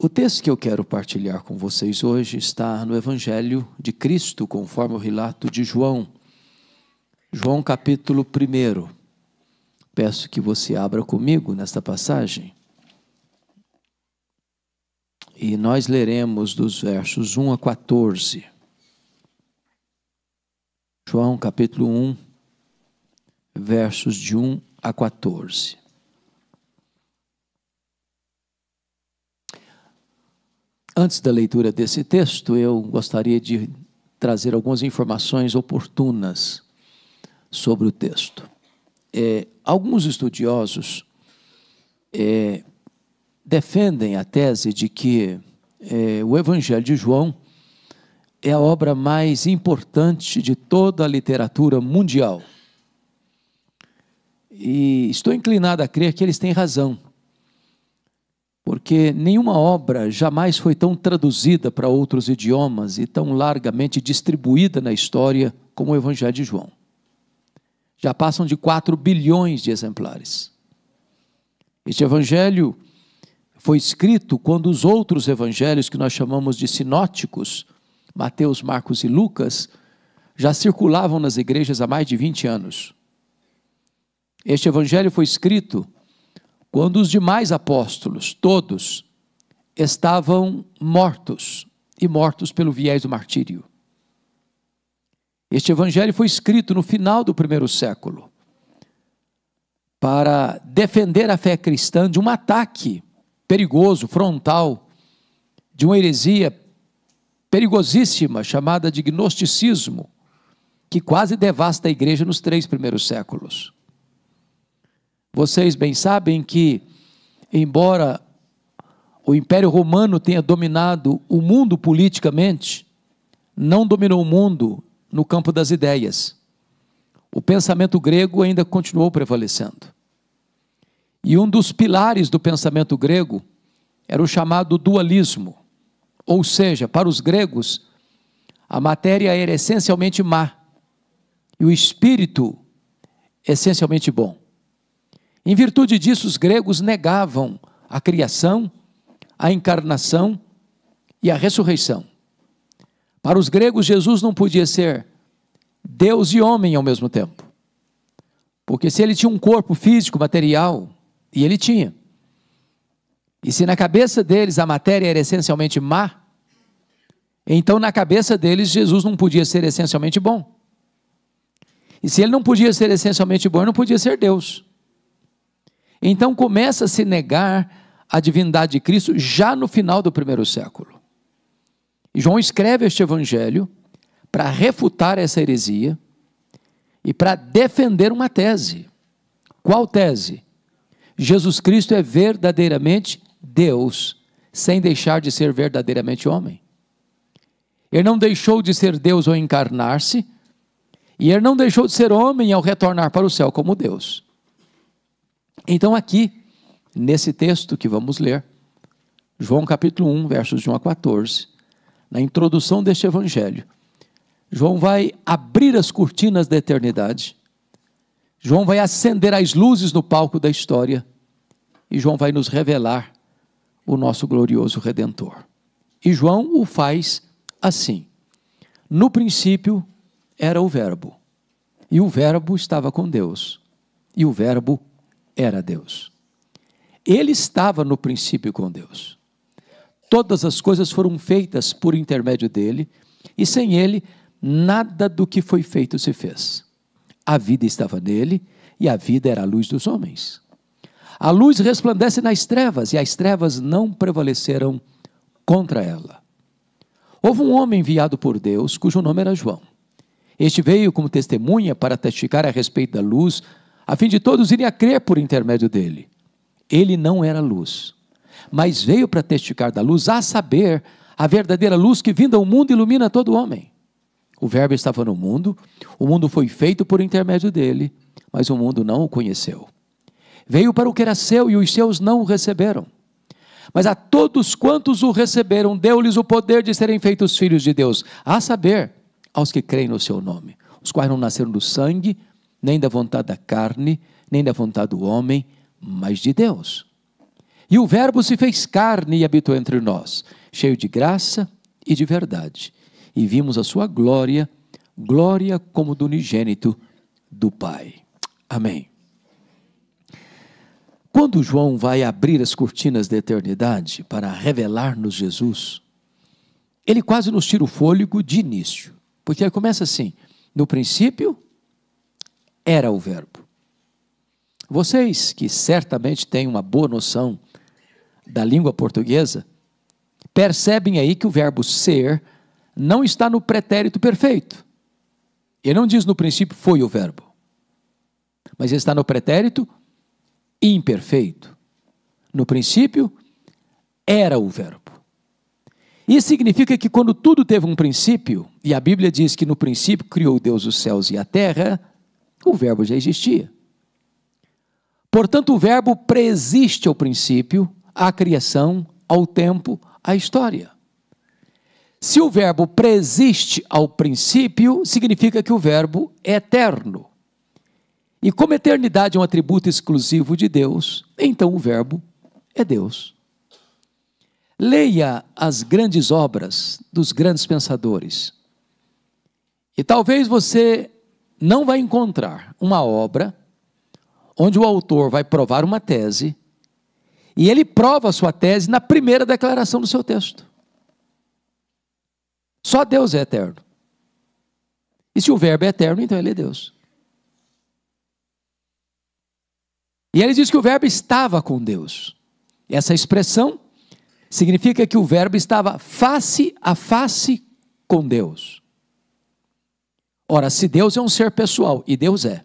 O texto que eu quero partilhar com vocês hoje está no Evangelho de Cristo, conforme o relato de João. João capítulo 1. Peço que você abra comigo nesta passagem. E nós leremos dos versos 1 a 14. João capítulo 1, versos de 1 a 14. Antes da leitura desse texto, eu gostaria de trazer algumas informações oportunas sobre o texto. Alguns estudiosos defendem a tese de que o Evangelho de João é a obra mais importante de toda a literatura mundial. E estou inclinado a crer que eles têm razão, porque nenhuma obra jamais foi tão traduzida para outros idiomas e tão largamente distribuída na história como o Evangelho de João. Já passam de 4 bilhões de exemplares. Este Evangelho foi escrito quando os outros evangelhos que nós chamamos de sinóticos, Mateus, Marcos e Lucas, já circulavam nas igrejas há mais de 20 anos. Este Evangelho foi escrito quando os demais apóstolos, todos, estavam mortos, e mortos pelo viés do martírio. Este Evangelho foi escrito no final do 1º século, para defender a fé cristã de um ataque perigoso, frontal, de uma heresia perigosíssima, chamada de gnosticismo, que quase devasta a igreja nos 3 primeiros séculos. Vocês bem sabem que, embora o Império Romano tenha dominado o mundo politicamente, não dominou o mundo no campo das ideias. O pensamento grego ainda continuou prevalecendo. E um dos pilares do pensamento grego era o chamado dualismo, ou seja, para os gregos, a matéria era essencialmente má e o espírito essencialmente bom. Em virtude disso, os gregos negavam a criação, a encarnação e a ressurreição. Para os gregos, Jesus não podia ser Deus e homem ao mesmo tempo. Porque se ele tinha um corpo físico, material, e ele tinha, e se na cabeça deles a matéria era essencialmente má, então na cabeça deles Jesus não podia ser essencialmente bom. E se ele não podia ser essencialmente bom, ele não podia ser Deus. Então começa a se negar a divindade de Cristo já no final do 1º século. E João escreve este Evangelho para refutar essa heresia e para defender uma tese. Qual tese? Jesus Cristo é verdadeiramente Deus, sem deixar de ser verdadeiramente homem. Ele não deixou de ser Deus ao encarnar-se, e ele não deixou de ser homem ao retornar para o céu como Deus. Então aqui, nesse texto que vamos ler, João capítulo 1, versos de 1 a 14, na introdução deste Evangelho, João vai abrir as cortinas da eternidade, João vai acender as luzes no palco da história, e João vai nos revelar o nosso glorioso Redentor. E João o faz assim: no princípio era o Verbo, e o Verbo estava com Deus, e o Verbo era Deus. Ele estava no princípio com Deus. Todas as coisas foram feitas por intermédio dele, e sem ele, nada do que foi feito se fez. A vida estava nele, e a vida era a luz dos homens. A luz resplandece nas trevas, e as trevas não prevaleceram contra ela. Houve um homem enviado por Deus, cujo nome era João. Este veio como testemunha para testificar a respeito da luz, a fim de todos irem a crer por intermédio dele. Ele não era luz, mas veio para testificar da luz, a saber, a verdadeira luz que vinda ao mundo ilumina todo homem. O Verbo estava no mundo, o mundo foi feito por intermédio dele, mas o mundo não o conheceu. Veio para o que era seu e os seus não o receberam. Mas a todos quantos o receberam, deu-lhes o poder de serem feitos filhos de Deus, a saber, aos que creem no seu nome, os quais não nasceram do sangue, nem da vontade da carne, nem da vontade do homem, mas de Deus. E o Verbo se fez carne e habitou entre nós, cheio de graça e de verdade. E vimos a sua glória, glória como do unigênito do Pai. Amém. Quando João vai abrir as cortinas da eternidade para revelar-nos Jesus, ele quase nos tira o fôlego de início, porque ele começa assim: no princípio era o Verbo. Vocês que certamente têm uma boa noção da língua portuguesa, percebem aí que o verbo ser não está no pretérito perfeito. Ele não diz no princípio foi o verbo, mas ele está no pretérito imperfeito. No princípio era o verbo. Isso significa que quando tudo teve um princípio, e a Bíblia diz que no princípio criou Deus os céus e a terra, o verbo já existia. Portanto, o verbo preexiste ao princípio, à criação, ao tempo, à história. Se o verbo preexiste ao princípio, significa que o verbo é eterno. E como eternidade é um atributo exclusivo de Deus, então o verbo é Deus. Leia as grandes obras dos grandes pensadores. E talvez você não vai encontrar uma obra onde o autor vai provar uma tese, e ele prova a sua tese na primeira declaração do seu texto. Só Deus é eterno. E se o verbo é eterno, então ele é Deus. E ele diz que o verbo estava com Deus. Essa expressão significa que o verbo estava face a face com Deus. Ora, se Deus é um ser pessoal, e Deus é,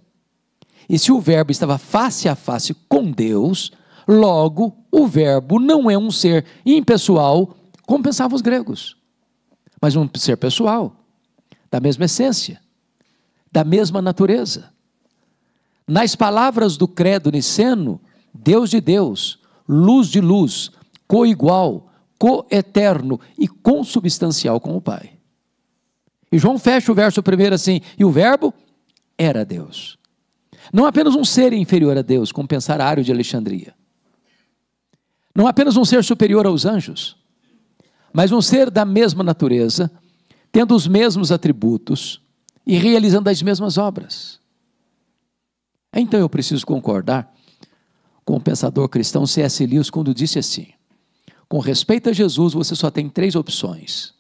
e se o verbo estava face a face com Deus, logo o verbo não é um ser impessoal, como pensavam os gregos, mas um ser pessoal, da mesma essência, da mesma natureza. Nas palavras do credo niceno, Deus de Deus, luz de luz, coigual, coeterno e consubstancial com o Pai. E João fecha o verso primeiro assim: e o verbo era Deus. Não apenas um ser inferior a Deus, como pensara Ário de Alexandria. Não apenas um ser superior aos anjos, mas um ser da mesma natureza, tendo os mesmos atributos e realizando as mesmas obras. Então eu preciso concordar com o pensador cristão C.S. Lewis quando disse assim: com respeito a Jesus, você só tem 3 opções.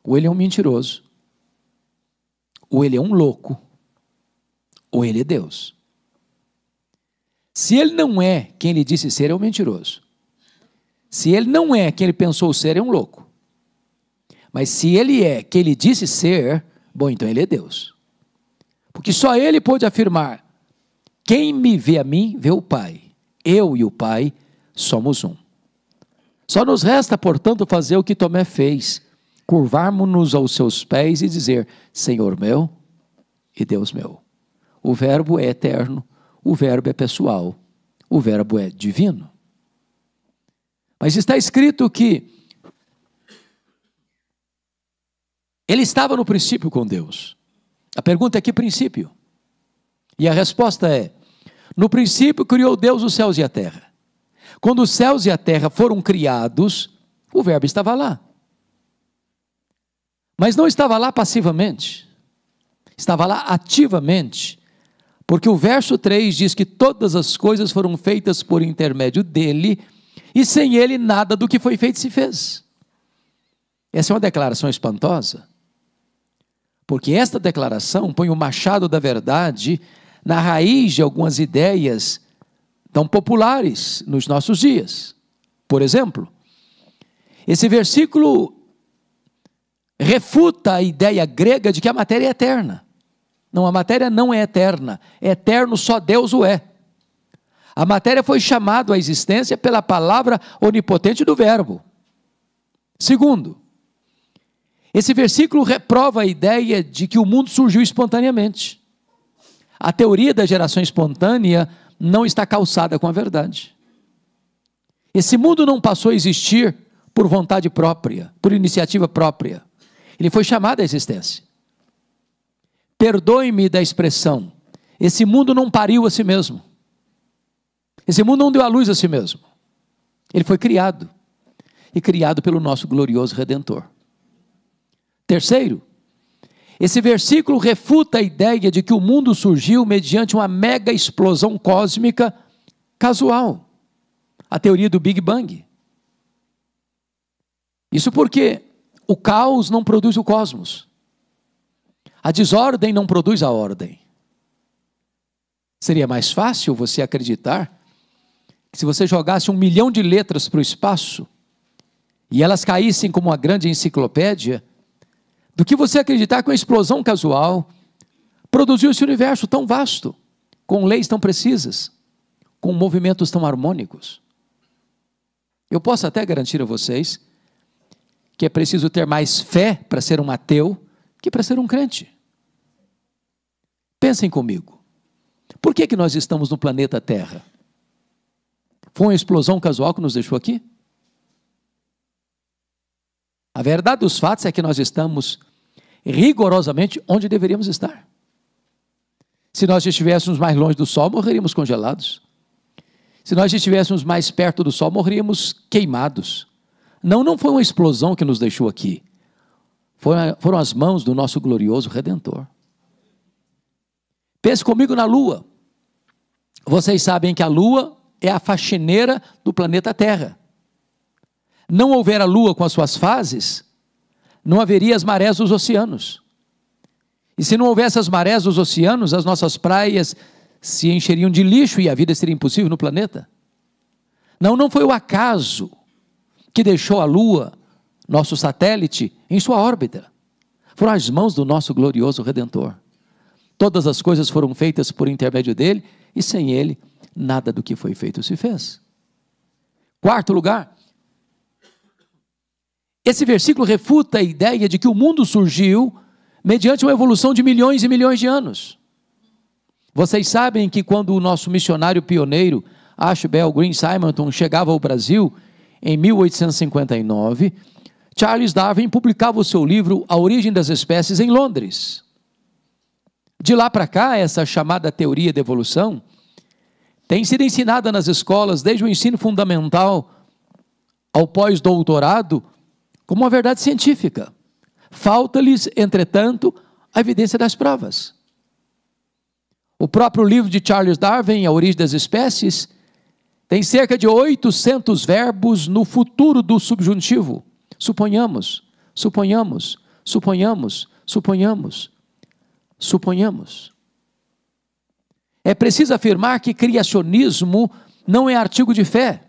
Ou ele é um mentiroso, ou ele é um louco, ou ele é Deus. Se ele não é quem ele disse ser, é um mentiroso. Se ele não é quem ele pensou ser, é um louco. Mas se ele é quem ele disse ser, bom, então ele é Deus. Porque só ele pôde afirmar: quem me vê a mim, vê o Pai. Eu e o Pai somos um. Só nos resta, portanto, fazer o que Tomé fez: curvarmos-nos aos seus pés e dizer: Senhor meu e Deus meu. O verbo é eterno, o verbo é pessoal, o verbo é divino. Mas está escrito que ele estava no princípio com Deus. A pergunta é: que princípio? E a resposta é: no princípio criou Deus os céus e a terra. Quando os céus e a terra foram criados, o verbo estava lá. Mas não estava lá passivamente, estava lá ativamente, porque o verso 3 diz que todas as coisas foram feitas por intermédio dele, e sem ele nada do que foi feito se fez. Essa é uma declaração espantosa, porque esta declaração põe o machado da verdade na raiz de algumas ideias tão populares nos nossos dias. Por exemplo, esse versículo refuta a ideia grega de que a matéria é eterna. Não, a matéria não é eterna. É eterno, só Deus o é. A matéria foi chamada à existência pela palavra onipotente do verbo. Segundo, esse versículo reprova a ideia de que o mundo surgiu espontaneamente. A teoria da geração espontânea não está calçada com a verdade. Esse mundo não passou a existir por vontade própria, por iniciativa própria. Ele foi chamado à existência. Perdoe-me da expressão: esse mundo não pariu a si mesmo. Esse mundo não deu à luz a si mesmo. Ele foi criado, e criado pelo nosso glorioso Redentor. Terceiro, esse versículo refuta a ideia de que o mundo surgiu mediante uma mega explosão cósmica casual, a teoria do Big Bang. Isso porque o caos não produz o cosmos, a desordem não produz a ordem. Seria mais fácil você acreditar que se você jogasse 1 milhão de letras para o espaço e elas caíssem como uma grande enciclopédia, do que você acreditar que uma explosão casual produziu esse universo tão vasto, com leis tão precisas, com movimentos tão harmônicos. Eu posso até garantir a vocês que é preciso ter mais fé para ser um ateu que para ser um crente. Pensem comigo. Por que nós estamos no planeta Terra? Foi uma explosão casual que nos deixou aqui? A verdade dos fatos é que nós estamos rigorosamente onde deveríamos estar. Se nós estivéssemos mais longe do Sol, morreríamos congelados. Se nós estivéssemos mais perto do Sol, morreríamos queimados. Não foi uma explosão que nos deixou aqui. Foram as mãos do nosso glorioso Redentor. Pense comigo na Lua. Vocês sabem que a Lua é a faxineira do planeta Terra. Não houver a Lua com as suas fases, não haveria as marés dos oceanos. E se não houvesse as marés dos oceanos, as nossas praias se encheriam de lixo e a vida seria impossível no planeta. Não foi o acaso que deixou a Lua, nosso satélite, em sua órbita. Foram as mãos do nosso glorioso Redentor. Todas as coisas foram feitas por intermédio dele, e sem ele, nada do que foi feito se fez. Quarto lugar, esse versículo refuta a ideia de que o mundo surgiu mediante uma evolução de milhões e milhões de anos. Vocês sabem que quando o nosso missionário pioneiro, Ashbel Green Simonton, chegava ao Brasil, em 1859, Charles Darwin publicava o seu livro A Origem das Espécies em Londres. De lá para cá, essa chamada teoria da evolução tem sido ensinada nas escolas, desde o ensino fundamental ao pós-doutorado, como uma verdade científica. Falta-lhes, entretanto, a evidência das provas. O próprio livro de Charles Darwin, A Origem das Espécies, tem cerca de 800 verbos no futuro do subjuntivo. Suponhamos, suponhamos, suponhamos, suponhamos, suponhamos. É preciso afirmar que criacionismo não é artigo de fé,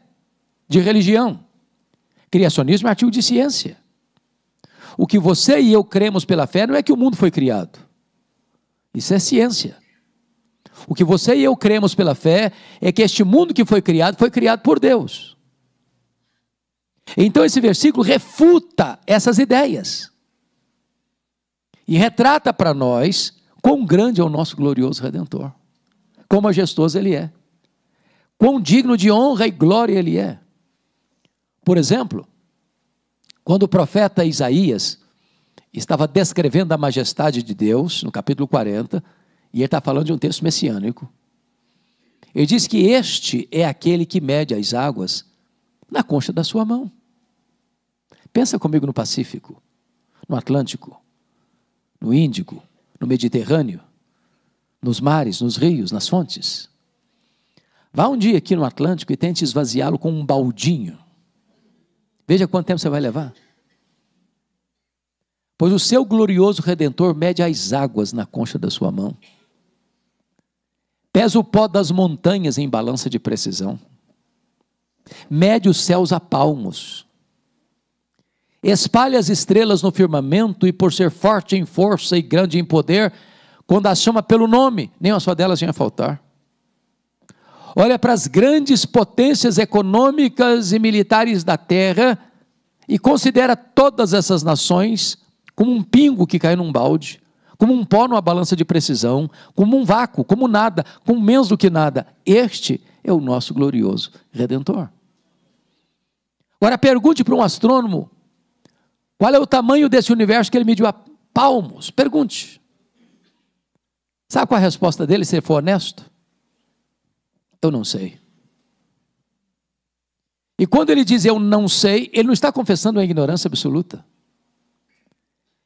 de religião. Criacionismo é artigo de ciência. O que você e eu cremos pela fé não é que o mundo foi criado. Isso é ciência. O que você e eu cremos pela fé é que este mundo que foi criado por Deus. Então esse versículo refuta essas ideias e retrata para nós quão grande é o nosso glorioso Redentor, quão majestoso Ele é, quão digno de honra e glória Ele é. Por exemplo, quando o profeta Isaías estava descrevendo a majestade de Deus, no capítulo 40, e ele está falando de um texto messiânico, ele diz que este é aquele que mede as águas na concha da sua mão. Pensa comigo no Pacífico, no Atlântico, no Índico, no Mediterrâneo, nos mares, nos rios, nas fontes. Vá um dia aqui no Atlântico e tente esvaziá-lo com um baldinho. Veja quanto tempo você vai levar. Pois o seu glorioso Redentor mede as águas na concha da sua mão. Pesa o pó das montanhas em balança de precisão. Mede os céus a palmos. Espalha as estrelas no firmamento e, por ser forte em força e grande em poder, quando as chama pelo nome, nem uma só delas vem a faltar. Olha para as grandes potências econômicas e militares da terra e considera todas essas nações como um pingo que cai num balde, como um pó numa balança de precisão, como um vácuo, como nada, como menos do que nada. Este é o nosso glorioso Redentor. Agora pergunte para um astrônomo, qual é o tamanho desse universo que ele mediu a palmos? Pergunte. Sabe qual é a resposta dele, se ele for honesto? Eu não sei. E quando ele diz eu não sei, ele não está confessando uma ignorância absoluta.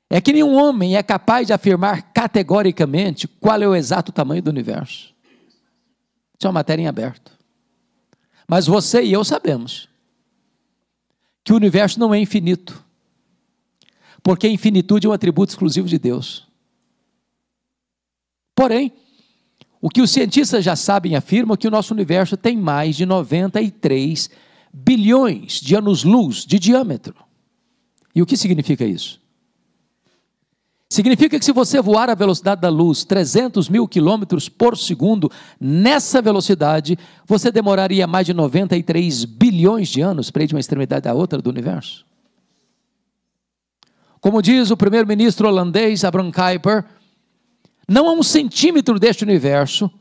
É que nenhum homem é capaz de afirmar categoricamente qual é o exato tamanho do universo. Isso é uma matéria em aberto. Mas você e eu sabemos que o universo não é infinito, porque a infinitude é um atributo exclusivo de Deus. Porém, o que os cientistas já sabem afirmam que o nosso universo tem mais de 93 bilhões de anos-luz de diâmetro. E o que significa isso? Significa que se você voar à velocidade da luz, 300 mil quilômetros por segundo, nessa velocidade, você demoraria mais de 93 bilhões de anos para ir de uma extremidade à outra do universo. Como diz o primeiro-ministro holandês, Abraham Kuyper, não há um centímetro deste universo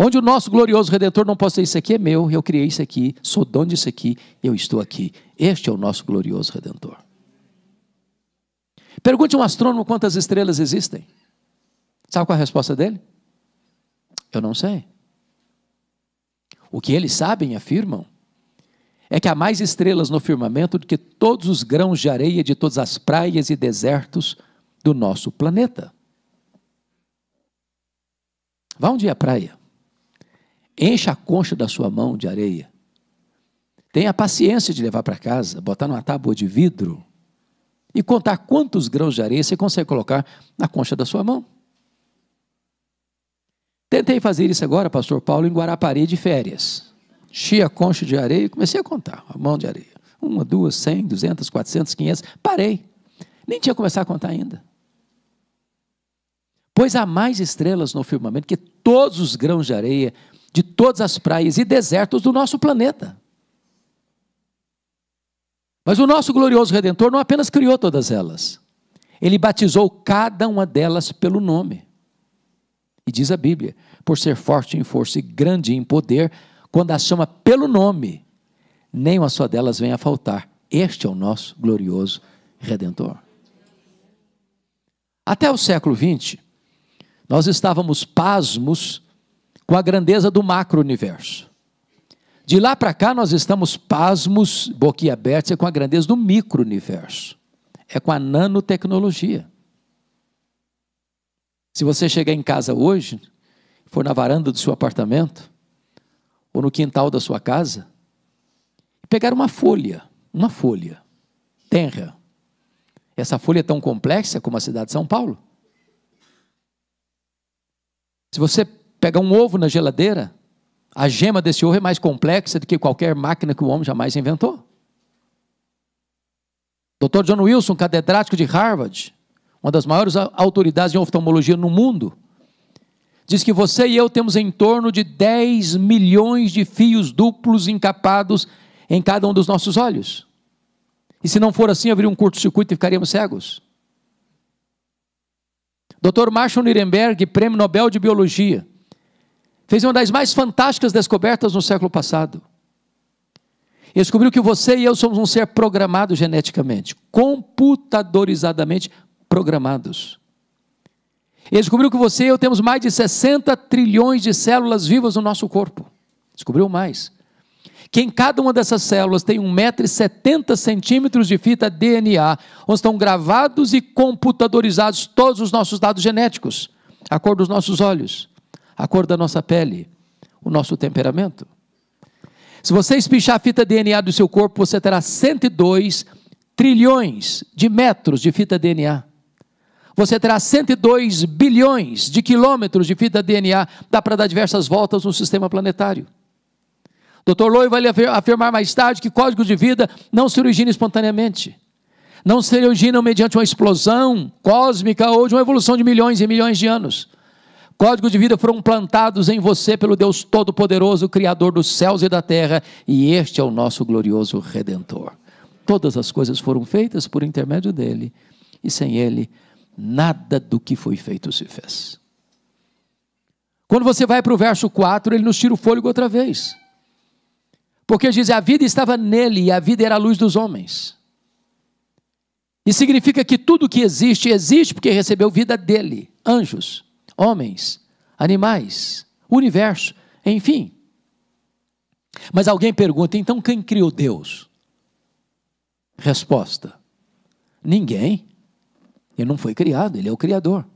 onde o nosso glorioso Redentor não possa dizer, isso aqui é meu, eu criei isso aqui, sou dono disso aqui, eu estou aqui. Este é o nosso glorioso Redentor. Pergunte a um astrônomo quantas estrelas existem. Sabe qual é a resposta dele? Eu não sei. O que eles sabem e afirmam é que há mais estrelas no firmamento do que todos os grãos de areia de todas as praias e desertos do nosso planeta. Vá um dia à praia. Encha a concha da sua mão de areia. Tenha paciência de levar para casa, botar numa tábua de vidro e contar quantos grãos de areia você consegue colocar na concha da sua mão. Tentei fazer isso agora, pastor Paulo, em Guarapari de férias. Enchi a concha de areia e comecei a contar a mão de areia. 1, 2, 100, 200, 400, 500. Parei. Nem tinha começado a contar ainda. Pois há mais estrelas no firmamento que todos os grãos de areia de todas as praias e desertos do nosso planeta. Mas o nosso glorioso Redentor não apenas criou todas elas, ele batizou cada uma delas pelo nome. E diz a Bíblia, por ser forte em força e grande em poder, quando as chama pelo nome, nem uma só delas vem a faltar. Este é o nosso glorioso Redentor. Até o século XX, nós estávamos pasmos com a grandeza do macro-universo. De lá para cá, nós estamos pasmos, boquiabertos, com a grandeza do micro-universo. É com a nanotecnologia. Se você chegar em casa hoje, for na varanda do seu apartamento, ou no quintal da sua casa, pegar uma folha tenra. Essa folha é tão complexa como a cidade de São Paulo. Se você pegar um ovo na geladeira, a gema desse ovo é mais complexa do que qualquer máquina que o homem jamais inventou. Dr. John Wilson, catedrático de Harvard, uma das maiores autoridades em oftalmologia no mundo, diz que você e eu temos em torno de 10 milhões de fios duplos encapados em cada um dos nossos olhos. E se não for assim, haveria um curto-circuito e ficaríamos cegos. Dr. Marshall Nirenberg, prêmio Nobel de Biologia, fez uma das mais fantásticas descobertas no século passado. Ele descobriu que você e eu somos um ser programado geneticamente, computadorizadamente programados. Ele descobriu que você e eu temos mais de 60 trilhões de células vivas no nosso corpo. Descobriu mais. Que em cada uma dessas células tem 1,70 m de fita DNA, onde estão gravados e computadorizados todos os nossos dados genéticos, a cor dos nossos olhos, a cor da nossa pele, o nosso temperamento. Se você espichar a fita DNA do seu corpo, você terá 102 trilhões de metros de fita DNA. Você terá 102 bilhões de quilômetros de fita DNA, dá para dar diversas voltas no sistema planetário. Dr. Loy vai afirmar mais tarde que códigos de vida não se originam espontaneamente. Não se originam mediante uma explosão cósmica ou de uma evolução de milhões e milhões de anos. Códigos de vida foram plantados em você pelo Deus Todo-Poderoso, Criador dos céus e da terra, e este é o nosso glorioso Redentor. Todas as coisas foram feitas por intermédio dele, e sem ele, nada do que foi feito se fez. Quando você vai para o verso 4, ele nos tira o fôlego outra vez. Porque diz, a vida estava nele, e a vida era a luz dos homens. E significa que tudo que existe, existe porque recebeu vida dele, anjos, homens, animais, universo, enfim. Mas alguém pergunta, então quem criou Deus? Resposta: ninguém. Ele não foi criado, ele é o Criador.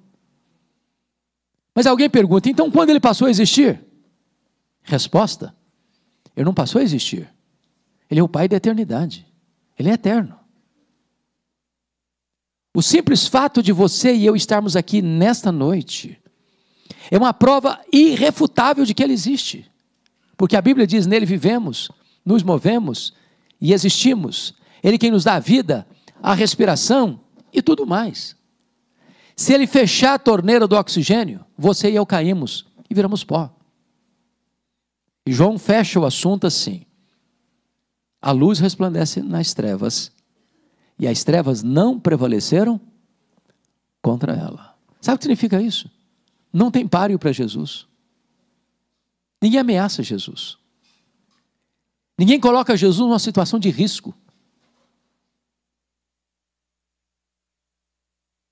Mas alguém pergunta, então quando ele passou a existir? Resposta: ele não passou a existir. Ele é o Pai da eternidade. Ele é eterno. O simples fato de você e eu estarmos aqui nesta noite é uma prova irrefutável de que ele existe. Porque a Bíblia diz, nele vivemos, nos movemos e existimos. Ele quem nos dá a vida, a respiração e tudo mais. Se ele fechar a torneira do oxigênio, você e eu caímos e viramos pó. E João fecha o assunto assim: a luz resplandece nas trevas, e as trevas não prevaleceram contra ela. Sabe o que significa isso? Não tem páreo para Jesus. Ninguém ameaça Jesus. Ninguém coloca Jesus numa situação de risco.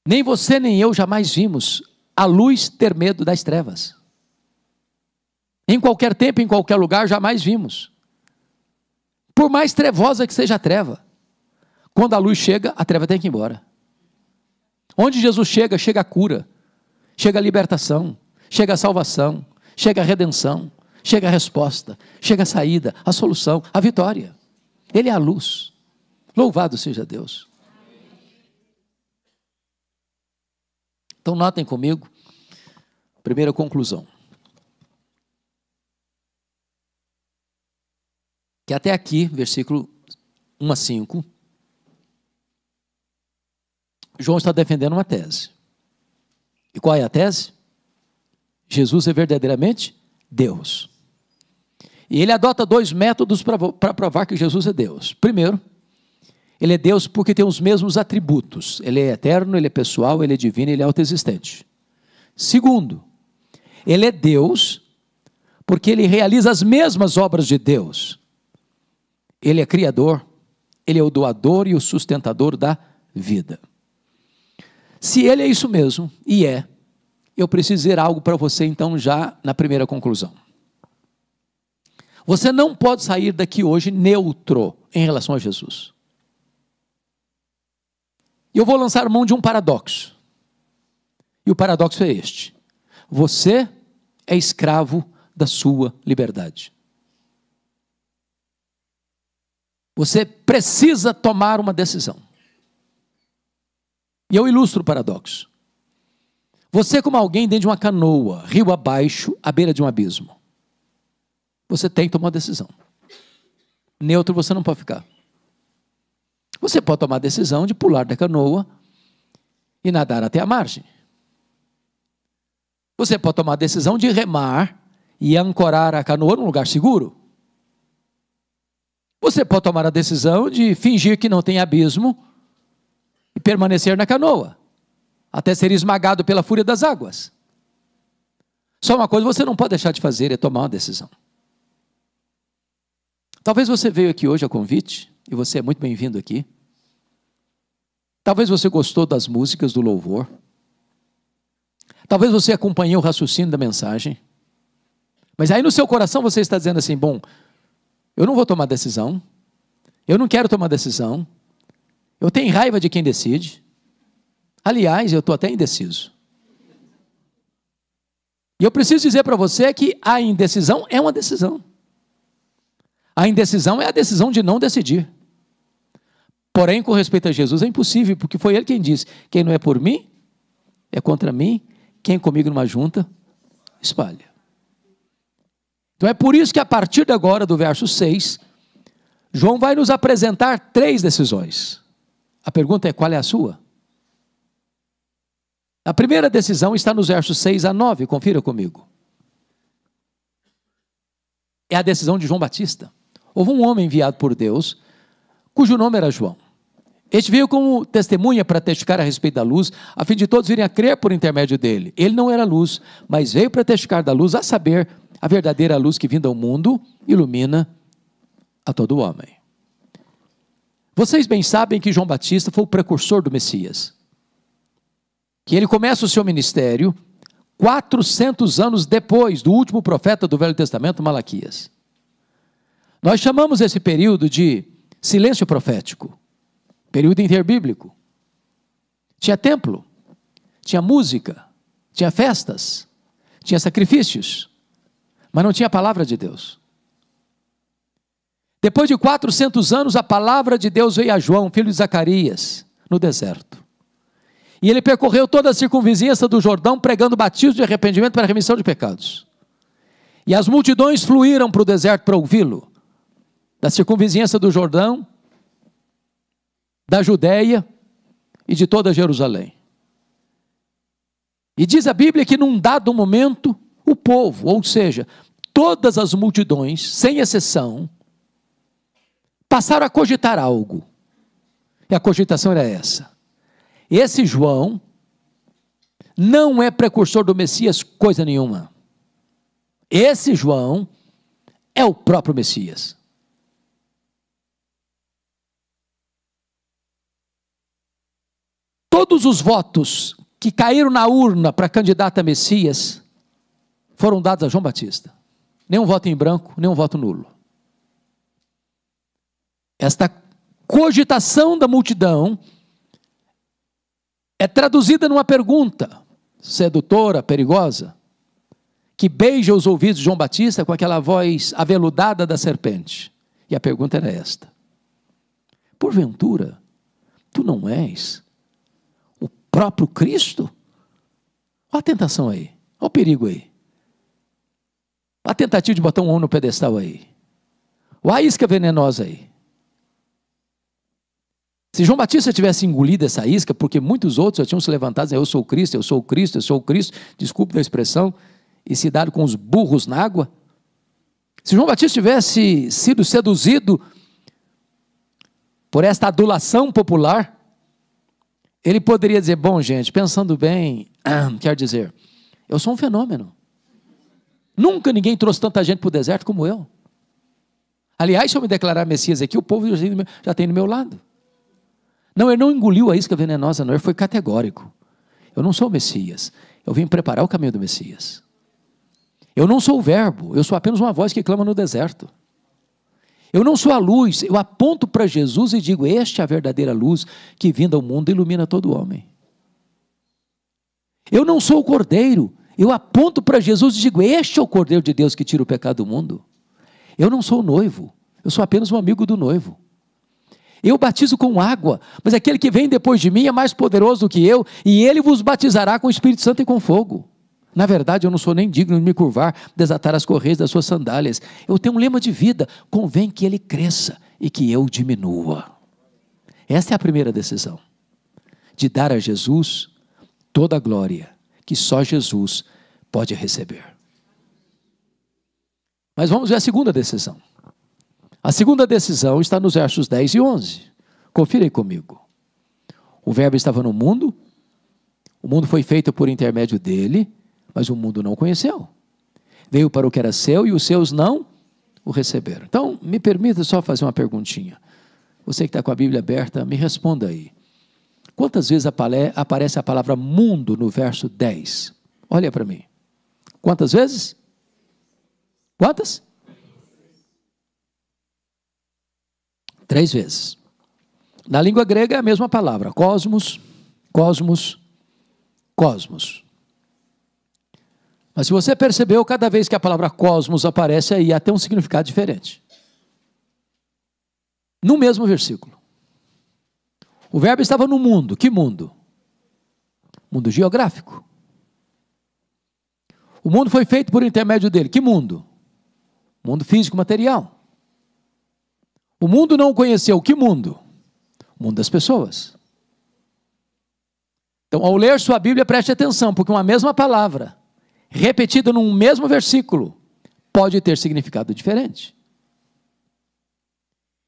Nem você nem eu jamais vimos a luz ter medo das trevas. Em qualquer tempo, em qualquer lugar, jamais vimos. Por mais trevosa que seja a treva, quando a luz chega, a treva tem que ir embora. Onde Jesus chega, chega a cura, chega a libertação, chega a salvação, chega a redenção, chega a resposta, chega a saída, a solução, a vitória. Ele é a luz. Louvado seja Deus. Então notem comigo, primeira conclusão. Que até aqui, versículo 1 a 5, João está defendendo uma tese. E qual é a tese? Jesus é verdadeiramente Deus. E ele adota dois métodos para provar que Jesus é Deus. Primeiro, ele é Deus porque tem os mesmos atributos. Ele é eterno, ele é pessoal, ele é divino, ele é autoexistente. Segundo, ele é Deus porque ele realiza as mesmas obras de Deus. Ele é criador, ele é o doador e o sustentador da vida. Se ele é isso mesmo, e é, eu preciso dizer algo para você então já na primeira conclusão. Você não pode sair daqui hoje neutro em relação a Jesus. E eu vou lançar mão de um paradoxo. E o paradoxo é este: você é escravo da sua liberdade. Você precisa tomar uma decisão. E eu ilustro o paradoxo. Você é como alguém dentro de uma canoa, rio abaixo, à beira de um abismo. Você tem que tomar uma decisão. Neutro você não pode ficar. Você pode tomar a decisão de pular da canoa e nadar até a margem. Você pode tomar a decisão de remar e ancorar a canoa num lugar seguro. Você pode tomar a decisão de fingir que não tem abismo e permanecer na canoa, até ser esmagado pela fúria das águas. Só uma coisa você não pode deixar de fazer, é tomar uma decisão. Talvez você veio aqui hoje a convite, e você é muito bem-vindo aqui. Talvez você gostou das músicas do louvor. Talvez você acompanhou o raciocínio da mensagem. Mas aí no seu coração você está dizendo assim: bom, eu não vou tomar decisão, eu não quero tomar decisão, eu tenho raiva de quem decide. Aliás, eu estou até indeciso. E eu preciso dizer para você que a indecisão é uma decisão. A indecisão é a decisão de não decidir. Porém, com respeito a Jesus, é impossível, porque foi ele quem disse: quem não é por mim, é contra mim, quem comigo numa junta, espalha. Então é por isso que a partir de agora, do verso 6, João vai nos apresentar 3 decisões. A pergunta é: qual é a sua? A primeira decisão está nos versos 6 a 9, confira comigo. É a decisão de João Batista. Houve um homem enviado por Deus, cujo nome era João. Este veio como testemunha para testificar a respeito da luz, a fim de todos virem a crer por intermédio dele. Ele não era luz, mas veio para testificar da luz, a saber, a verdadeira luz que vinda ao mundo ilumina a todo homem. Vocês bem sabem que João Batista foi o precursor do Messias. Que ele começa o seu ministério 400 anos depois do último profeta do Velho Testamento, Malaquias. Nós chamamos esse período de silêncio profético, período interbíblico. Tinha templo, tinha música, tinha festas, tinha sacrifícios, mas não tinha a palavra de Deus. Depois de 400 anos, a palavra de Deus veio a João, filho de Zacarias, no deserto. E ele percorreu toda a circunvizinhança do Jordão, pregando batismo de arrependimento para a remissão de pecados. E as multidões fluíram para o deserto para ouvi-lo, da circunvizinhança do Jordão, da Judéia e de toda Jerusalém. E diz a Bíblia que num dado momento, o povo, ou seja, todas as multidões, sem exceção, passaram a cogitar algo. E a cogitação era essa: esse João não é precursor do Messias coisa nenhuma. Esse João é o próprio Messias. Todos os votos que caíram na urna para candidato a Messias foram dados a João Batista. Nenhum voto em branco, nenhum voto nulo. Esta cogitação da multidão é traduzida numa pergunta sedutora, perigosa, que beija os ouvidos de João Batista com aquela voz aveludada da serpente. E a pergunta era esta: porventura, tu não és o próprio Cristo? Olha a tentação aí, olha o perigo aí. Olha a tentativa de botar um homem no pedestal aí. Olha a isca venenosa aí. Se João Batista tivesse engolido essa isca, porque muitos outros já tinham se levantado e dizendo: eu sou o Cristo, eu sou o Cristo, eu sou o Cristo, desculpe da expressão, e se dado com os burros na água. Se João Batista tivesse sido seduzido por esta adulação popular, ele poderia dizer: bom, gente, pensando bem, quer dizer, eu sou um fenômeno. Nunca ninguém trouxe tanta gente para o deserto como eu. Aliás, se eu me declarar Messias aqui, o povo já tem do meu lado. Não, ele não engoliu a isca venenosa, não, ele foi categórico. Eu não sou o Messias, eu vim preparar o caminho do Messias. Eu não sou o verbo, eu sou apenas uma voz que clama no deserto. Eu não sou a luz, eu aponto para Jesus e digo: este é a verdadeira luz que vinda ao mundo ilumina todo homem. Eu não sou o cordeiro, eu aponto para Jesus e digo: este é o cordeiro de Deus que tira o pecado do mundo. Eu não sou o noivo, eu sou apenas um amigo do noivo. Eu batizo com água, mas aquele que vem depois de mim é mais poderoso do que eu, e ele vos batizará com o Espírito Santo e com fogo. Na verdade, eu não sou nem digno de me curvar, desatar as correias das suas sandálias. Eu tenho um lema de vida: convém que ele cresça e que eu diminua. Essa é a primeira decisão, de dar a Jesus toda a glória que só Jesus pode receber. Mas vamos ver a segunda decisão. A segunda decisão está nos versos 10 e 11. Confira aí comigo. O verbo estava no mundo, o mundo foi feito por intermédio dele, mas o mundo não o conheceu. Veio para o que era seu e os seus não o receberam. Então, me permita só fazer uma perguntinha. Você que está com a Bíblia aberta, me responda aí. Quantas vezes aparece a palavra mundo no verso 10? Olha para mim. Quantas vezes? Quantas? 3 vezes. Na língua grega é a mesma palavra: cosmos, cosmos, cosmos. Mas se você percebeu, cada vez que a palavra cosmos aparece aí, tem um significado diferente. No mesmo versículo. O verbo estava no mundo. Que mundo? Mundo geográfico. O mundo foi feito por intermédio dele. Que mundo? Mundo físico, material. O mundo não o conheceu. Que mundo? O mundo das pessoas. Então, ao ler sua Bíblia, preste atenção, porque uma mesma palavra, repetida num mesmo versículo, pode ter significado diferente.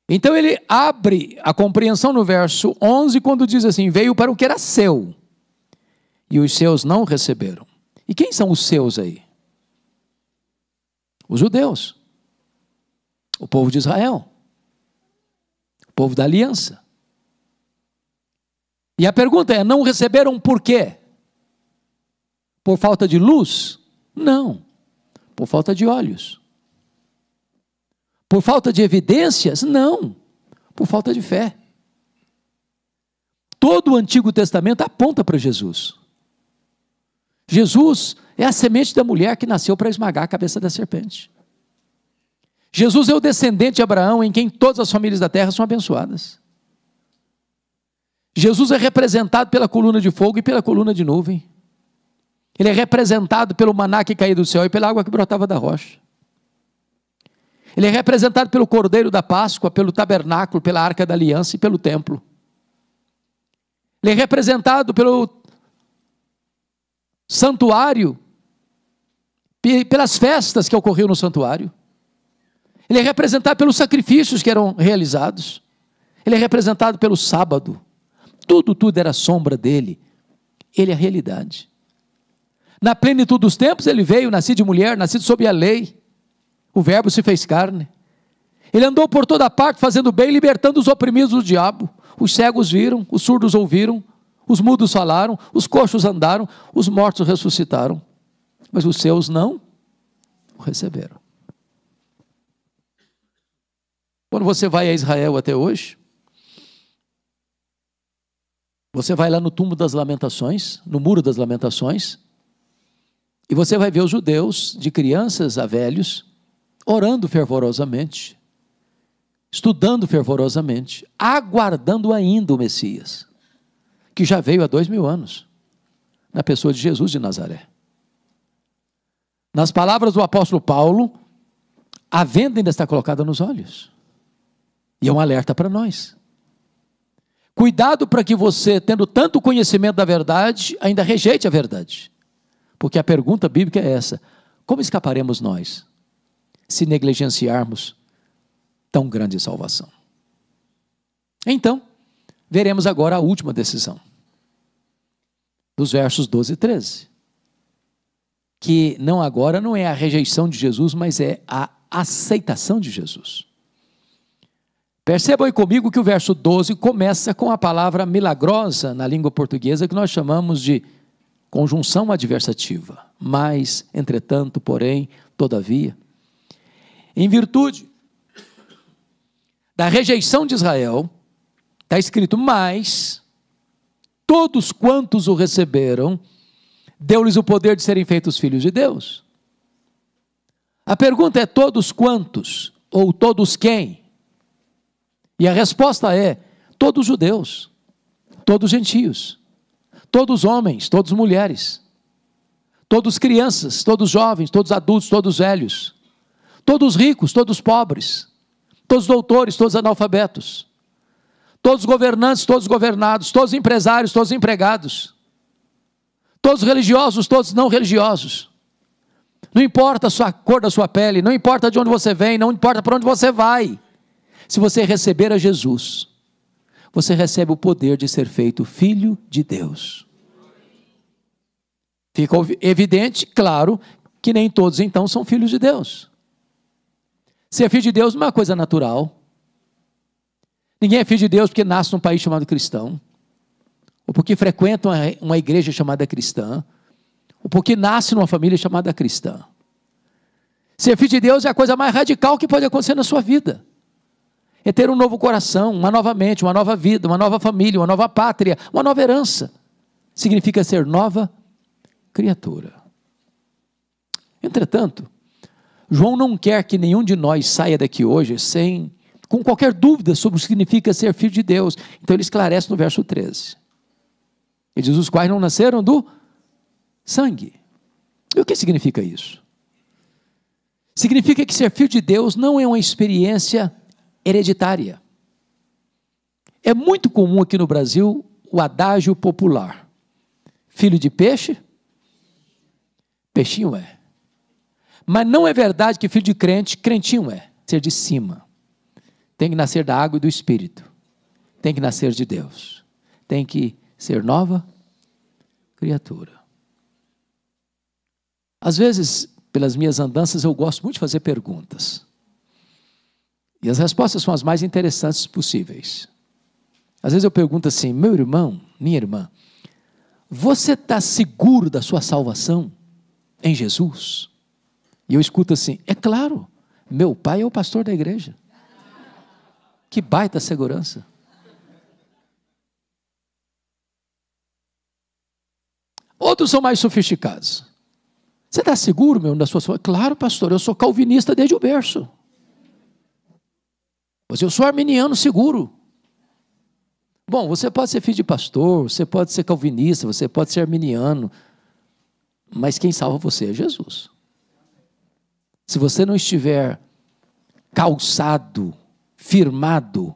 Então ele abre a compreensão no verso 11, quando diz assim: veio para o que era seu, e os seus não receberam. E quem são os seus aí? Os judeus, o povo de Israel, o povo da aliança. E a pergunta é: não receberam por quê? Por falta de luz? Não, por falta de olhos. Por falta de evidências? Não, por falta de fé. Todo o Antigo Testamento aponta para Jesus. Jesus é a semente da mulher que nasceu para esmagar a cabeça da serpente. Jesus é o descendente de Abraão, em quem todas as famílias da terra são abençoadas. Jesus é representado pela coluna de fogo e pela coluna de nuvem. Ele é representado pelo maná que caía do céu e pela água que brotava da rocha. Ele é representado pelo cordeiro da Páscoa, pelo tabernáculo, pela arca da aliança e pelo templo. Ele é representado pelo santuário, pelas festas que ocorriam no santuário. Ele é representado pelos sacrifícios que eram realizados. Ele é representado pelo sábado. Tudo era sombra dele. Ele é a realidade. Na plenitude dos tempos ele veio, nascido de mulher, nascido sob a lei. O verbo se fez carne. Ele andou por toda parte fazendo bem, libertando os oprimidos do diabo. Os cegos viram, os surdos ouviram, os mudos falaram, os coxos andaram, os mortos ressuscitaram. Mas os seus não o receberam. Quando você vai a Israel até hoje, você vai lá no túmulo das lamentações, no muro das lamentações, e você vai ver os judeus, de crianças a velhos, orando fervorosamente, estudando fervorosamente, aguardando ainda o Messias, que já veio há 2000 anos, na pessoa de Jesus de Nazaré. Nas palavras do apóstolo Paulo, a venda ainda está colocada nos olhos, e é um alerta para nós. Cuidado para que você, tendo tanto conhecimento da verdade, ainda rejeite a verdade, porque a pergunta bíblica é essa: como escaparemos nós, se negligenciarmos tão grande salvação? Então, veremos agora a última decisão, dos versos 12 e 13, que não é a rejeição de Jesus, mas é a aceitação de Jesus. Percebam aí comigo que o verso 12 começa com a palavra milagrosa na língua portuguesa, que nós chamamos de conjunção adversativa. Mas, entretanto, porém, todavia. Em virtude da rejeição de Israel, está escrito: mas todos quantos o receberam, deu-lhes o poder de serem feitos filhos de Deus. A pergunta é: todos quantos? Ou todos quem? E a resposta é: todos judeus, todos gentios, todos homens, todos mulheres, todos crianças, todos jovens, todos adultos, todos velhos, todos ricos, todos pobres, todos doutores, todos analfabetos, todos governantes, todos governados, todos empresários, todos empregados, todos religiosos, todos não religiosos. Não importa a cor da sua pele, não importa de onde você vem, não importa para onde você vai. Se você receber a Jesus, você recebe o poder de ser feito filho de Deus. Fica evidente, claro, que nem todos então são filhos de Deus. Ser filho de Deus não é uma coisa natural. Ninguém é filho de Deus porque nasce num país chamado cristão, ou porque frequenta uma igreja chamada cristã, ou porque nasce numa família chamada cristã. Ser filho de Deus é a coisa mais radical que pode acontecer na sua vida. É ter um novo coração, uma nova mente, uma nova vida, uma nova família, uma nova pátria, uma nova herança. Significa ser nova criatura. Entretanto, João não quer que nenhum de nós saia daqui hoje com qualquer dúvida sobre o que significa ser filho de Deus. Então ele esclarece no verso 13. Ele diz: os quais não nasceram do sangue. E o que significa isso? Significa que ser filho de Deus não é uma experiência hereditária. É muito comum aqui no Brasil o adágio popular: filho de peixe, peixinho é. Mas não é verdade que filho de crente, crentinho é. Ser de cima. Tem que nascer da água e do Espírito. Tem que nascer de Deus. Tem que ser nova criatura. Às vezes, pelas minhas andanças, eu gosto muito de fazer perguntas. E as respostas são as mais interessantes possíveis. Às vezes eu pergunto assim: meu irmão, minha irmã, você está seguro da sua salvação em Jesus? E eu escuto assim: é claro, Meu pai é o pastor da igreja. Que baita segurança. Outros são mais sofisticados. Você está seguro, meu, da sua saúde? Claro, pastor, eu sou calvinista desde o berço. Mas eu sou arminiano seguro. Bom, você pode ser filho de pastor, você pode ser calvinista, você pode ser arminiano, mas quem salva você é Jesus. Se você não estiver calçado, firmado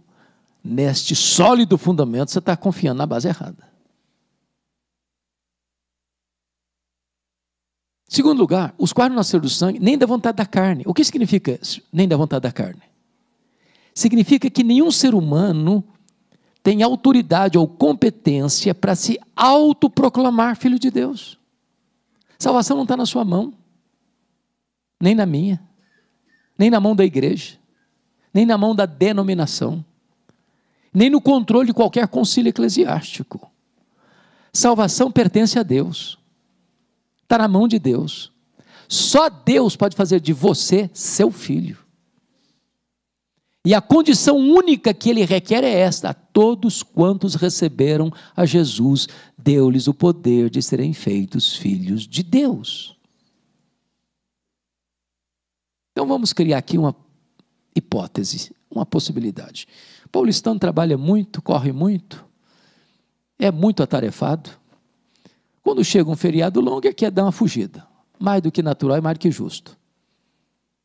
neste sólido fundamento, você está confiando na base errada. Segundo lugar, os quais não nasceram do sangue, nem da vontade da carne. O que significa isso? Nem da vontade da carne. Significa que nenhum ser humano tem autoridade ou competência para se autoproclamar filho de Deus. Salvação não está na sua mão, nem na minha, nem na mão da igreja, nem na mão da denominação, nem no controle de qualquer concílio eclesiástico. Salvação pertence a Deus, está na mão de Deus. Só Deus pode fazer de você seu filho. E a condição única que ele requer é esta: a todos quantos receberam a Jesus, deu-lhes o poder de serem feitos filhos de Deus. Então vamos criar aqui uma hipótese, uma possibilidade. O paulistano trabalha muito, corre muito, é muito atarefado. Quando chega um feriado longo, ele quer dar uma fugida, mais do que natural e mais do que justo.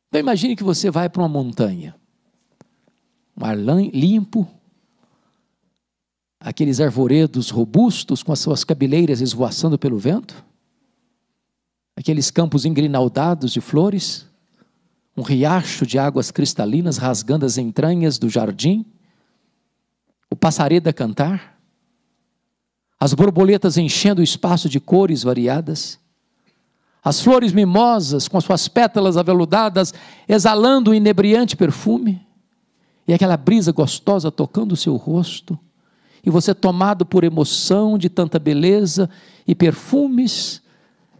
Então imagine que você vai para uma montanha, um ar limpo, aqueles arvoredos robustos com as suas cabeleiras esvoaçando pelo vento, aqueles campos engrinaldados de flores, um riacho de águas cristalinas rasgando as entranhas do jardim, o passaredo a cantar, as borboletas enchendo o espaço de cores variadas, as flores mimosas com as suas pétalas aveludadas exalando um inebriante perfume, e aquela brisa gostosa tocando o seu rosto, e você tomado por emoção de tanta beleza e perfumes,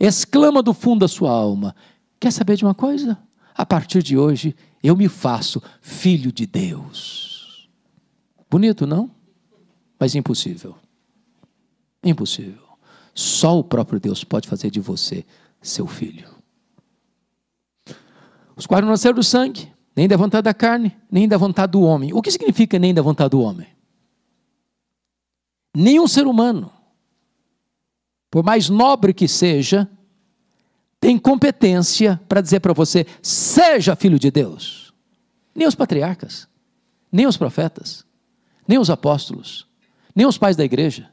exclama do fundo da sua alma: quer saber de uma coisa? A partir de hoje eu me faço filho de Deus. Bonito, não? Mas impossível. Impossível. Só o próprio Deus pode fazer de você seu filho. Os quais não nasceram do sangue, nem da vontade da carne, nem da vontade do homem. O que significa nem da vontade do homem? Nenhum ser humano, por mais nobre que seja, tem competência para dizer para você: seja filho de Deus. Nem os patriarcas, nem os profetas, nem os apóstolos, nem os pais da igreja,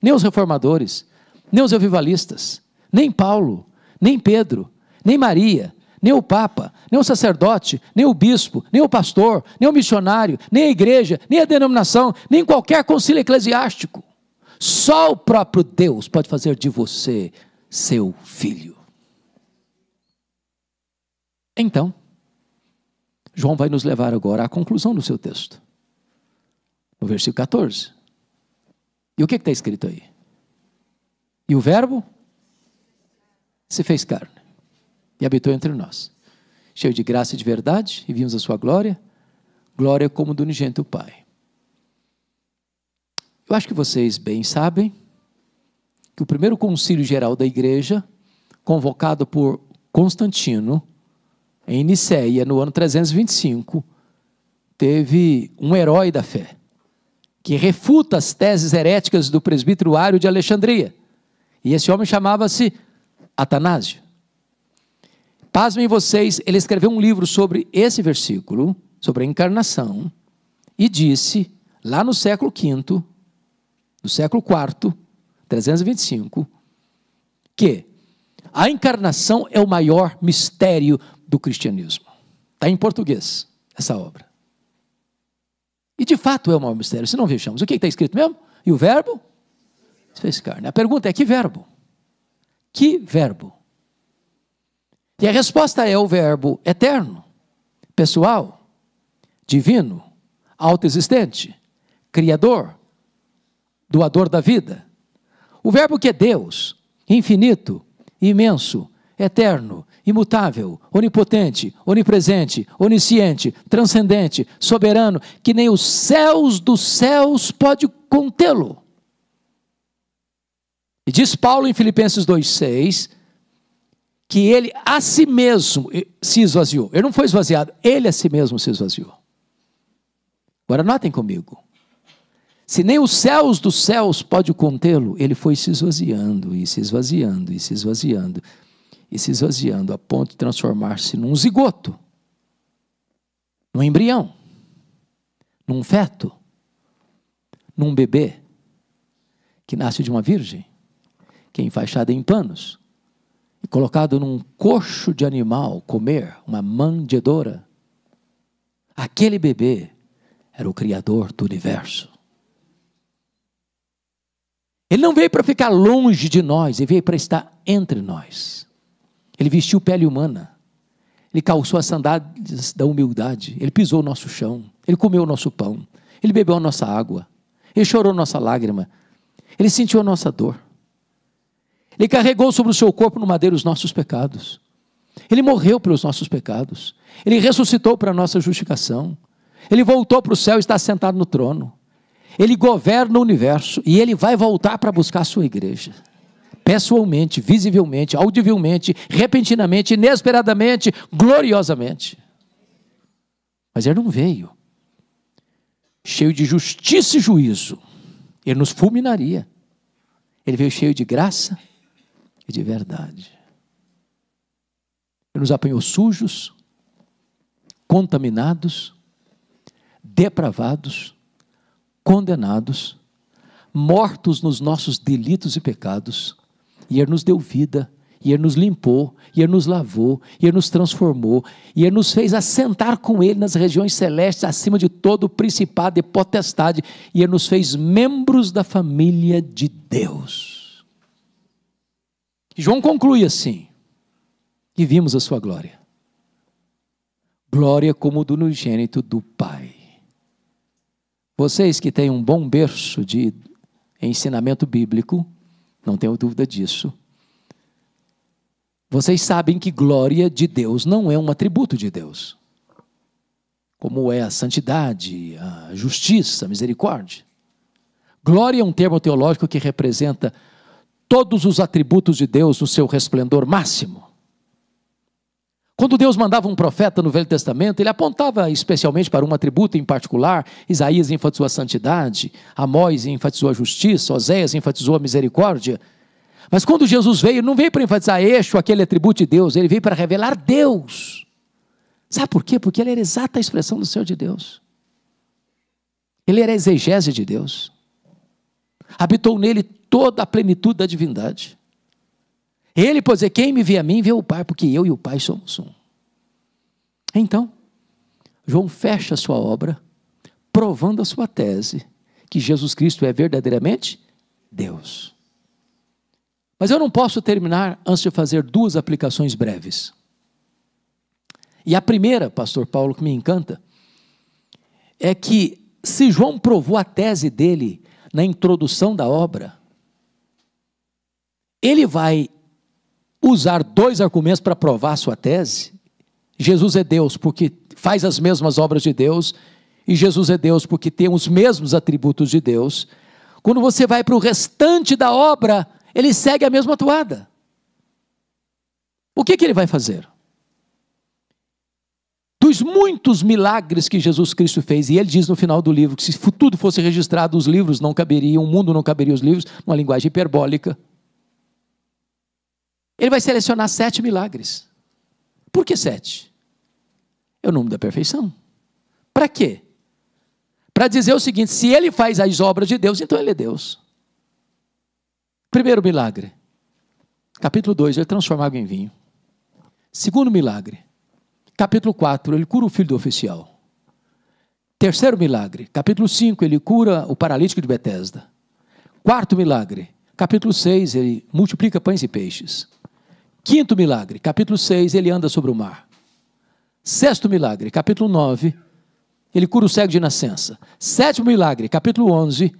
nem os reformadores, nem os avivalistas, nem Paulo, nem Pedro, nem Maria, nem o Papa, nem o sacerdote, nem o bispo, nem o pastor, nem o missionário, nem a igreja, nem a denominação, nem qualquer concílio eclesiástico. Só o próprio Deus pode fazer de você seu filho. Então, João vai nos levar agora à conclusão do seu texto, no versículo 14. E o que está escrito aí? E o verbo se fez carne e habitou entre nós, cheio de graça e de verdade, e vimos a sua glória, glória como do unigênito Pai. Eu acho que vocês bem sabem que o primeiro concílio geral da igreja, convocado por Constantino, em Nicéia, no ano 325, teve um herói da fé, que refuta as teses heréticas do presbítero Ário de Alexandria, e esse homem chamava-se Atanásio. Pasmem vocês, ele escreveu um livro sobre esse versículo, sobre a encarnação, e disse, lá no século V, no século IV, 325, que a encarnação é o maior mistério do cristianismo. Está em português, essa obra. E de fato é o maior mistério, se não vejamos. O que está escrito mesmo? E o verbo se fez carne. A pergunta é: que verbo? Que verbo? E a resposta é o verbo eterno, pessoal, divino, autoexistente, criador, doador da vida. O verbo que é Deus, infinito, imenso, eterno, imutável, onipotente, onipresente, onisciente, transcendente, soberano, que nem os céus dos céus pode contê-lo. E diz Paulo em Filipenses 2,6, que ele a si mesmo se esvaziou. Ele não foi esvaziado, ele a si mesmo se esvaziou. Agora notem comigo. Se nem os céus dos céus pode contê-lo, ele foi se esvaziando, e se esvaziando, e se esvaziando, e se esvaziando, a ponto de transformar-se num zigoto, num embrião, num feto, num bebê, que nasce de uma virgem, que é enfaixado em panos, e colocado num coxo de animal, comer, uma manjedoura. Aquele bebê era o Criador do universo. Ele não veio para ficar longe de nós, ele veio para estar entre nós. Ele vestiu pele humana, ele calçou as sandálias da humildade, ele pisou o nosso chão, ele comeu o nosso pão, ele bebeu a nossa água, ele chorou a nossa lágrima, ele sentiu a nossa dor. Ele carregou sobre o seu corpo no madeiro os nossos pecados. Ele morreu pelos nossos pecados. Ele ressuscitou para a nossa justificação. Ele voltou para o céu e está sentado no trono. Ele governa o universo e ele vai voltar para buscar a sua igreja. Pessoalmente, visivelmente, audivelmente, repentinamente, inesperadamente, gloriosamente. Mas ele não veio cheio de justiça e juízo. Ele nos fulminaria. Ele veio cheio de graça e de verdade. Ele nos apanhou sujos, contaminados, depravados, condenados, mortos nos nossos delitos e pecados, e ele nos deu vida, e ele nos limpou, e ele nos lavou, e ele nos transformou, e ele nos fez assentar com ele nas regiões celestes, acima de todo principado e potestade, e ele nos fez membros da família de Deus. E João conclui assim: e vimos a sua glória, glória como do unigênito do Pai. Vocês que têm um bom berço de ensinamento bíblico, não tenho dúvida disso, vocês sabem que glória de Deus não é um atributo de Deus, como é a santidade, a justiça, a misericórdia. Glória é um termo teológico que representa todos os atributos de Deus no seu resplendor máximo. Quando Deus mandava um profeta no Velho Testamento, ele apontava especialmente para um atributo em particular. Isaías enfatizou a santidade, Amós enfatizou a justiça, Oséias enfatizou a misericórdia. Mas quando Jesus veio, não veio para enfatizar este ou aquele atributo de Deus, ele veio para revelar Deus. Sabe por quê? Porque ele era a exata expressão do ser de Deus. Ele era a exegese de Deus. Habitou nele toda a plenitude da divindade. Ele pode dizer: quem me vê a mim, vê o Pai, porque eu e o Pai somos um. Então, João fecha a sua obra, provando a sua tese, que Jesus Cristo é verdadeiramente Deus. Mas eu não posso terminar antes de fazer duas aplicações breves. E a primeira, pastor Paulo, que me encanta, é que se João provou a tese dele na introdução da obra, ele vai usar dois argumentos para provar a sua tese. Jesus é Deus porque faz as mesmas obras de Deus, e Jesus é Deus porque tem os mesmos atributos de Deus. Quando você vai para o restante da obra, ele segue a mesma toada. O que ele vai fazer? Dos muitos milagres que Jesus Cristo fez, e ele diz no final do livro que se tudo fosse registrado, os livros não caberiam, o mundo não caberia os livros, uma linguagem hiperbólica. Ele vai selecionar 7 milagres. Por que 7? É o número da perfeição. Para quê? Para dizer o seguinte: se ele faz as obras de Deus, então ele é Deus. Primeiro milagre, capítulo 2, ele transforma água em vinho. Segundo milagre, capítulo 4, ele cura o filho do oficial. Terceiro milagre, capítulo 5, ele cura o paralítico de Betesda. Quarto milagre, capítulo 6, ele multiplica pães e peixes. Quinto milagre, capítulo 6, ele anda sobre o mar. Sexto milagre, capítulo 9, ele cura o cego de nascença. Sétimo milagre, capítulo 11,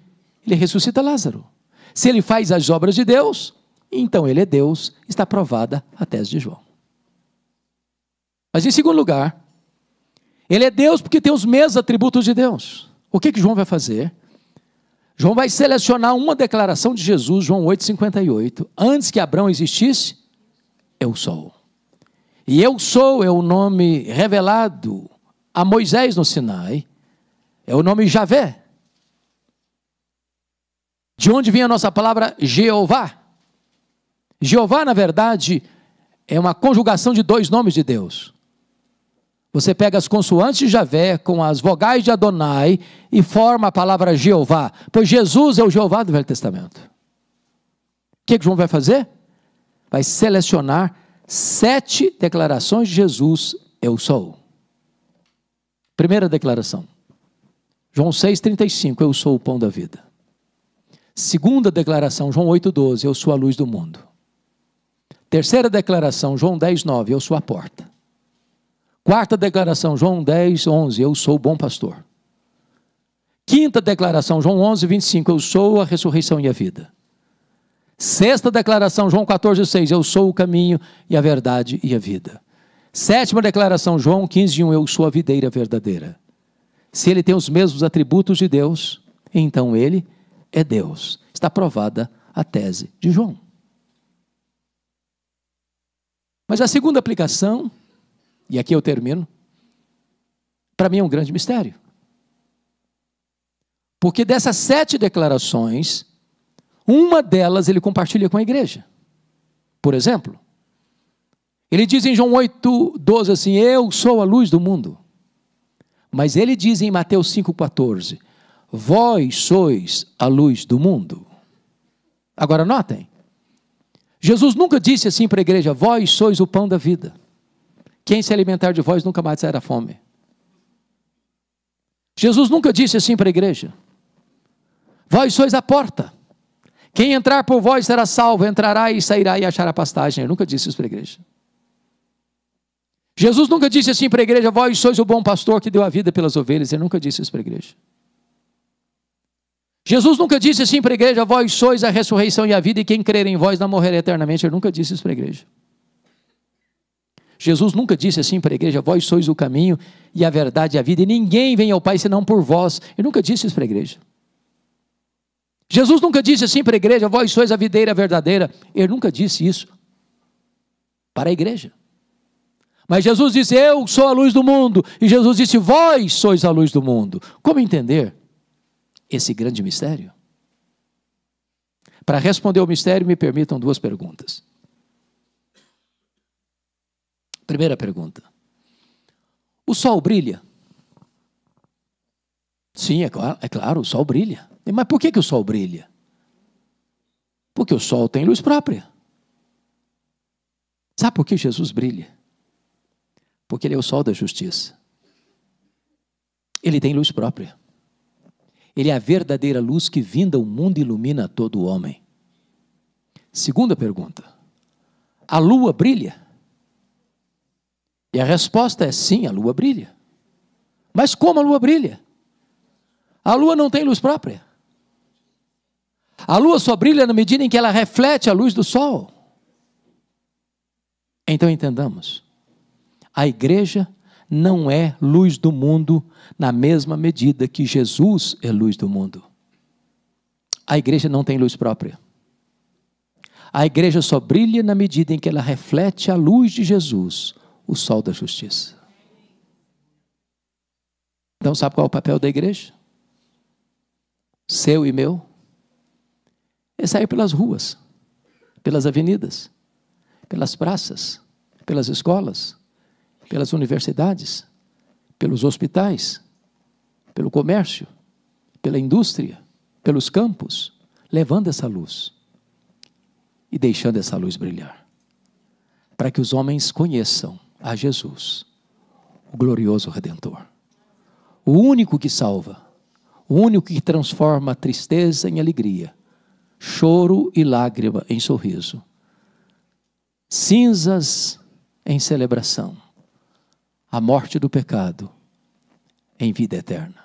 ele ressuscita Lázaro. Se ele faz as obras de Deus, então ele é Deus, está provada a tese de João. Mas em segundo lugar, ele é Deus porque tem os mesmos atributos de Deus. O que João vai fazer? João vai selecionar uma declaração de Jesus, João 8,58. Antes que Abraão existisse, eu sou. E eu sou é o nome revelado a Moisés no Sinai, é o nome Javé. De onde vem a nossa palavra Jeová? Jeová, na verdade, é uma conjugação de dois nomes de Deus. Você pega as consoantes de Javé com as vogais de Adonai e forma a palavra Jeová, pois Jesus é o Jeová do Velho Testamento. O que João vai fazer? Vai selecionar 7 declarações de Jesus, eu sou. Primeira declaração, João 6,35, eu sou o pão da vida. Segunda declaração, João 8,12, eu sou a luz do mundo. Terceira declaração, João 10,9, eu sou a porta. Quarta declaração, João 10,11, eu sou o bom pastor. Quinta declaração, João 11,25, eu sou a ressurreição e a vida. Sexta declaração, João 14,6, eu sou o caminho e a verdade e a vida. Sétima declaração, João 15,1, eu sou a videira verdadeira. Se ele tem os mesmos atributos de Deus, então ele é Deus. Está provada a tese de João. Mas a segunda aplicação, e aqui eu termino, para mim é um grande mistério. Porque dessas 7 declarações, uma delas ele compartilha com a igreja. Por exemplo, ele diz em João 8,12 assim, eu sou a luz do mundo. Mas ele diz em Mateus 5,14, vós sois a luz do mundo. Agora notem, Jesus nunca disse assim para a igreja, vós sois o pão da vida. Quem se alimentar de vós nunca mais terá fome. Jesus nunca disse assim para a igreja, vós sois a porta. Quem entrar por vós será salvo, entrará e sairá e achará pastagem. Ele nunca disse isso para a igreja. Jesus nunca disse assim para a igreja, vós sois o bom pastor que deu a vida pelas ovelhas. Ele nunca disse isso para a igreja. Jesus nunca disse assim para a igreja, vós sois a ressurreição e a vida, e quem crer em vós não morrerá eternamente. Ele nunca disse isso para a igreja. Jesus nunca disse assim para a igreja, vós sois o caminho e a verdade e a vida, e ninguém vem ao Pai senão por vós. Ele nunca disse isso para a igreja. Jesus nunca disse assim para a igreja, vós sois a videira verdadeira. Ele nunca disse isso para a igreja. Mas Jesus disse, eu sou a luz do mundo. E Jesus disse, vós sois a luz do mundo. Como entender esse grande mistério? Para responder ao mistério, me permitam 2 perguntas. Primeira pergunta. O sol brilha? Sim, é claro, o sol brilha. Mas por que o sol brilha? Porque o sol tem luz própria. Sabe por que Jesus brilha? Porque ele é o sol da justiça. Ele tem luz própria. Ele é a verdadeira luz que vinda ao mundo ilumina todo o homem. Segunda pergunta. A lua brilha? E a resposta é sim, a lua brilha. Mas como a lua brilha? A lua não tem luz própria. A lua só brilha na medida em que ela reflete a luz do sol. Então entendamos. A igreja não é luz do mundo na mesma medida que Jesus é luz do mundo. A igreja não tem luz própria. A igreja só brilha na medida em que ela reflete a luz de Jesus, o sol da justiça. Então sabe qual é o papel da igreja? Seu e meu? É sair pelas ruas, pelas avenidas, pelas praças, pelas escolas, pelas universidades, pelos hospitais, pelo comércio, pela indústria, pelos campos, levando essa luz e deixando essa luz brilhar, para que os homens conheçam a Jesus, o glorioso Redentor, o único que salva, o único que transforma a tristeza em alegria, choro e lágrima em sorriso, cinzas em celebração, a morte do pecado em vida eterna.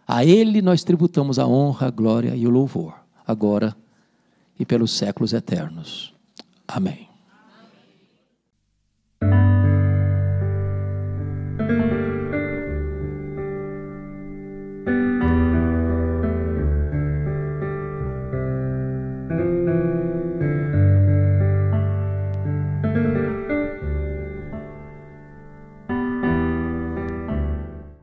A Ele nós tributamos a honra, a glória e o louvor, agora e pelos séculos eternos. Amém.